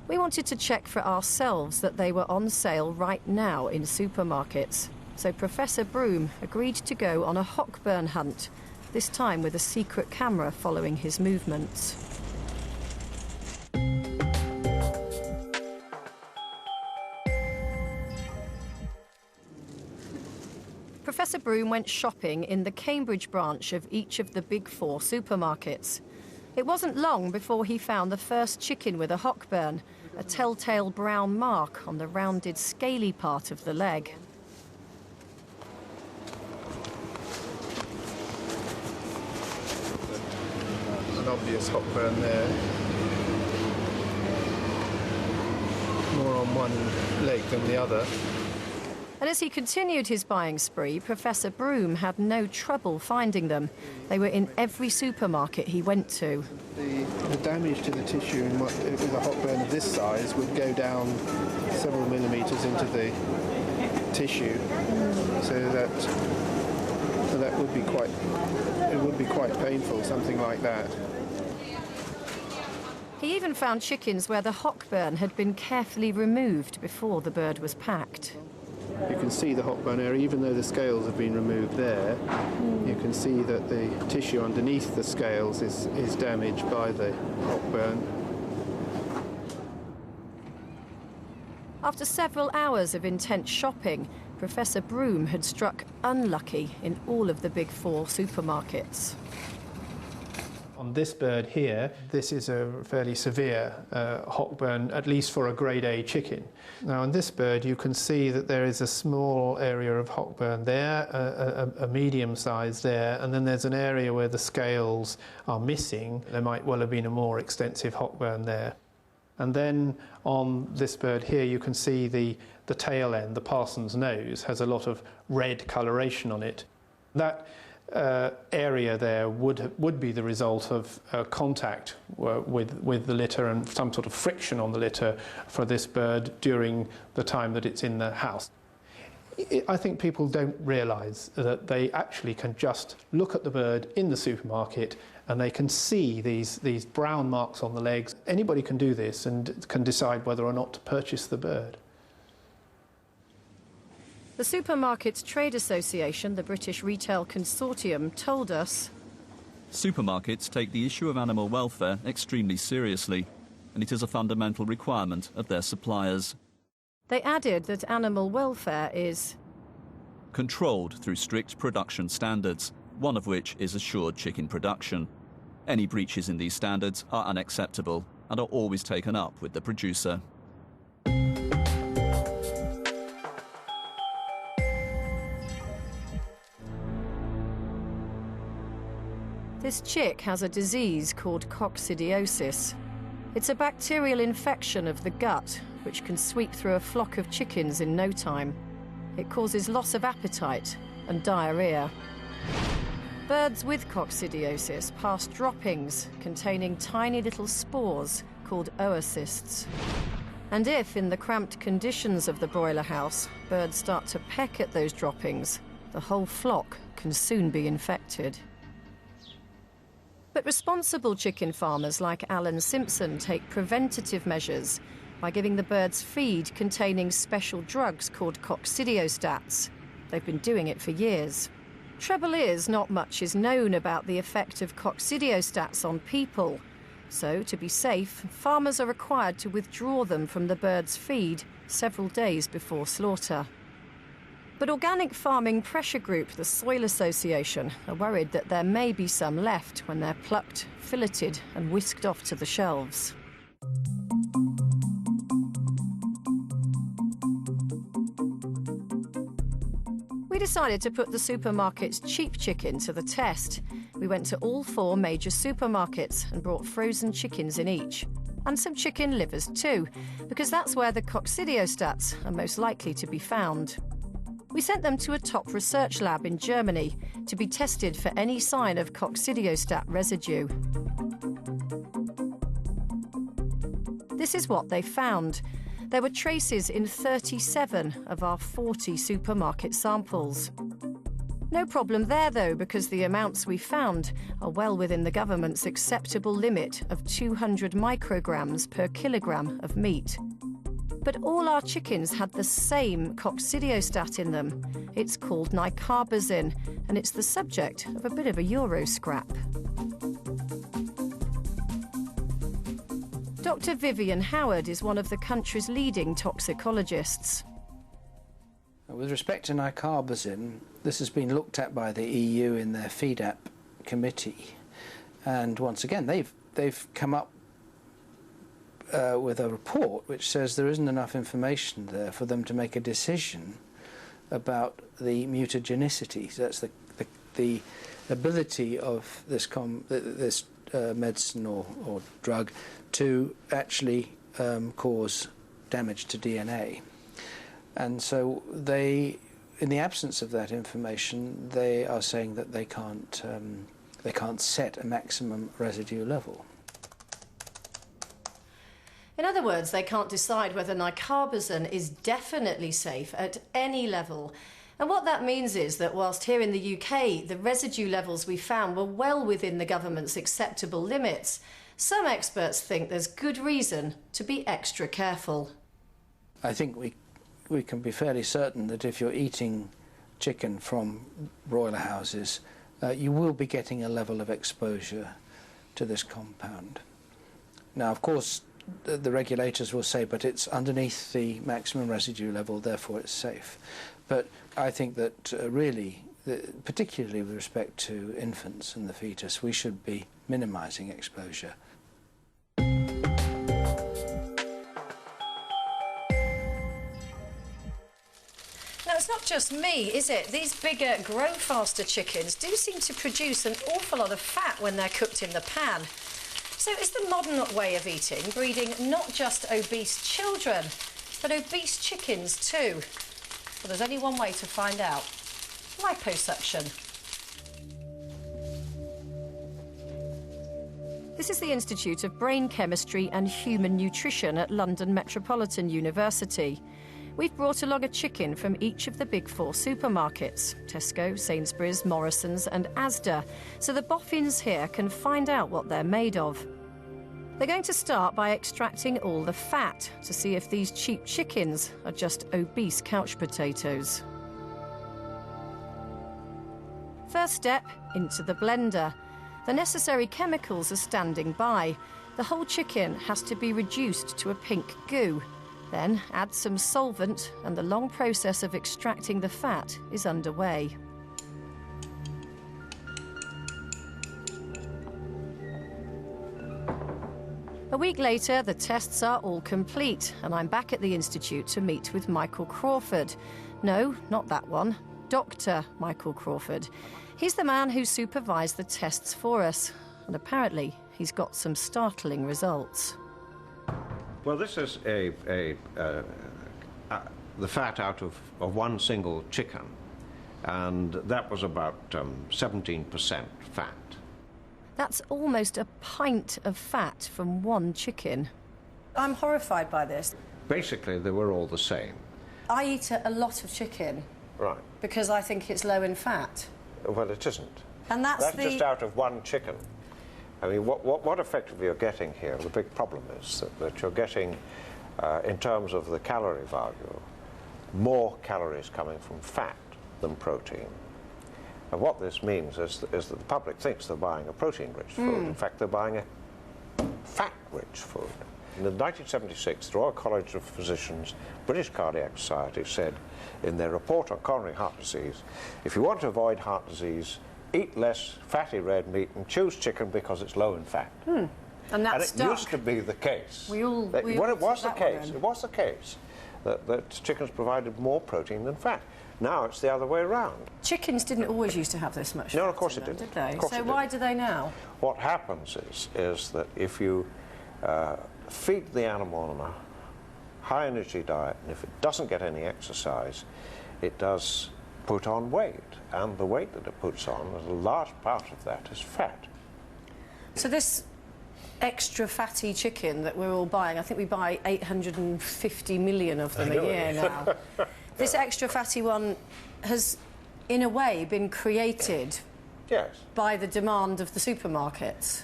We wanted to check for ourselves that they were on sale right now in supermarkets. So Professor Broom agreed to go on a hockburn hunt, this time with a secret camera following his movements. Professor Broom went shopping in the Cambridge branch of each of the big 4 supermarkets. It wasn't long before he found the first chicken with a hockburn, a telltale brown mark on the rounded, scaly part of the leg. An obvious hockburn there. More on one leg than the other. And as he continued his buying spree, Professor Broom had no trouble finding them. They were in every supermarket he went to. The damage to the tissue with a hockburn of this size would go down several millimetres into the tissue, so that would be quite painful, something like that. He even found chickens where the hockburn had been carefully removed before the bird was packed. You can see the hockburn area, even though the scales have been removed there, you can see that the tissue underneath the scales is damaged by the hockburn. After several hours of intense shopping, Professor Broom had struck unlucky in all of the big 4 supermarkets. On this bird here, this is a fairly severe hockburn, at least for a grade A chicken. Now on this bird you can see that there is a small area of hockburn there, a medium size there, and then there's an area where the scales are missing. There might well have been a more extensive hockburn there. And then on this bird here you can see the tail end, the parson's nose, has a lot of red coloration on it. That area there would be the result of contact with the litter and some sort of friction on the litter for this bird during the time that it's in the house. I think people don't realise that they actually can just look at the bird in the supermarket and they can see these brown marks on the legs. Anybody can do this and can decide whether or not to purchase the bird. The Supermarkets Trade Association, the British Retail Consortium, told us supermarkets take the issue of animal welfare extremely seriously, and it is a fundamental requirement of their suppliers. They added that animal welfare is controlled through strict production standards, one of which is assured chicken production. Any breaches in these standards are unacceptable and are always taken up with the producer. This chick has a disease called coccidiosis. It's a bacterial infection of the gut, which can sweep through a flock of chickens in no time. It causes loss of appetite and diarrhea. Birds with coccidiosis pass droppings containing tiny little spores called oocysts. And if, in the cramped conditions of the broiler house, birds start to peck at those droppings, the whole flock can soon be infected. But responsible chicken farmers like Alan Simpson take preventative measures by giving the birds feed containing special drugs called coccidiostats. They've been doing it for years. Trouble is, not much is known about the effect of coccidiostats on people. So, to be safe, farmers are required to withdraw them from the birds' feed several days before slaughter. But organic farming pressure group, the Soil Association, are worried that there may be some left when they're plucked, filleted and whisked off to the shelves. We decided to put the supermarket's cheap chicken to the test. We went to all 4 major supermarkets and brought frozen chickens in each. And some chicken livers too, because that's where the coccidiostats are most likely to be found. We sent them to a top research lab in Germany to be tested for any sign of coccidiostat residue. This is what they found. There were traces in 37 of our 40 supermarket samples. No problem there, though, because the amounts we found are well within the government's acceptable limit of 200 micrograms per kilogram of meat. But all our chickens had the same coccidiostat in them. It's called nicarbazine, and it's the subject of a bit of a Euro scrap. Dr. Vivian Howard is one of the country's leading toxicologists. With respect to nicarbazine, this has been looked at by the EU in their FEDAP committee, and once again they've come up with a report which says there isn't enough information there for them to make a decision about the mutagenicity. So that's the ability of this medicine or drug to actually cause damage to DNA. And so they, in the absence of that information, they are saying that they can't set a maximum residue level. In other words, they can't decide whether nicarbazine is definitely safe at any level. And what that means is that whilst here in the UK the residue levels we found were well within the government's acceptable limits, some experts think there's good reason to be extra careful. I think we can be fairly certain that if you're eating chicken from broiler houses, you will be getting a level of exposure to this compound. Now, of course, the regulators will say, but it's underneath the maximum residue level, therefore it's safe. But I think that really, particularly with respect to infants and the fetus, we should be minimising exposure. Now, it's not just me, is it? These bigger, grow faster chickens do seem to produce an awful lot of fat when they're cooked in the pan. So is the modern way of eating breeding not just obese children, but obese chickens too? Well, there's only one way to find out. Liposuction. This is the Institute of Brain Chemistry and Human Nutrition at London Metropolitan University. We've brought along a chicken from each of the big four supermarkets, Tesco, Sainsbury's, Morrison's and Asda, so the boffins here can find out what they're made of. They're going to start by extracting all the fat to see if these cheap chickens are just obese couch potatoes. First step, into the blender. The necessary chemicals are standing by. The whole chicken has to be reduced to a pink goo. Then add some solvent and the long process of extracting the fat is underway. A week later, the tests are all complete, and I'm back at the Institute to meet with Michael Crawford. No, not that one. Dr. Michael Crawford. He's the man who supervised the tests for us, and apparently he's got some startling results. Well, this is the fat out of one single chicken, and that was about 17% fat. That's almost a pint of fat from one chicken. I'm horrified by this. Basically, they were all the same. I eat a lot of chicken. Right. Because I think it's low in fat. Well, it isn't. And that's just out of one chicken. I mean, what effectively you're getting here, the big problem is that you're getting, in terms of the calorie value, more calories coming from fat than protein. And what this means is that the public thinks they're buying a protein-rich food. In fact, they're buying a fat-rich food. In 1976, the Royal College of Physicians, British Cardiac Society said in their report on coronary heart disease, if you want to avoid heart disease, eat less fatty red meat and choose chicken because it's low in fat. And that's it used to be the case. It was the case that chickens provided more protein than fat. Now it's the other way around. Chickens didn't always used to have this much fat. No, of course in it them, didn't. Did they? So why do they now? What happens is that if you feed the animal on a high-energy diet, and if it doesn't get any exercise, it does put on weight, and the weight that it puts on, a large part of that is fat. So this extra fatty chicken that we're all buying, I think we buy 850 million of them a year now. This extra fatty one has in a way, been created Yes. by the demand of the supermarkets.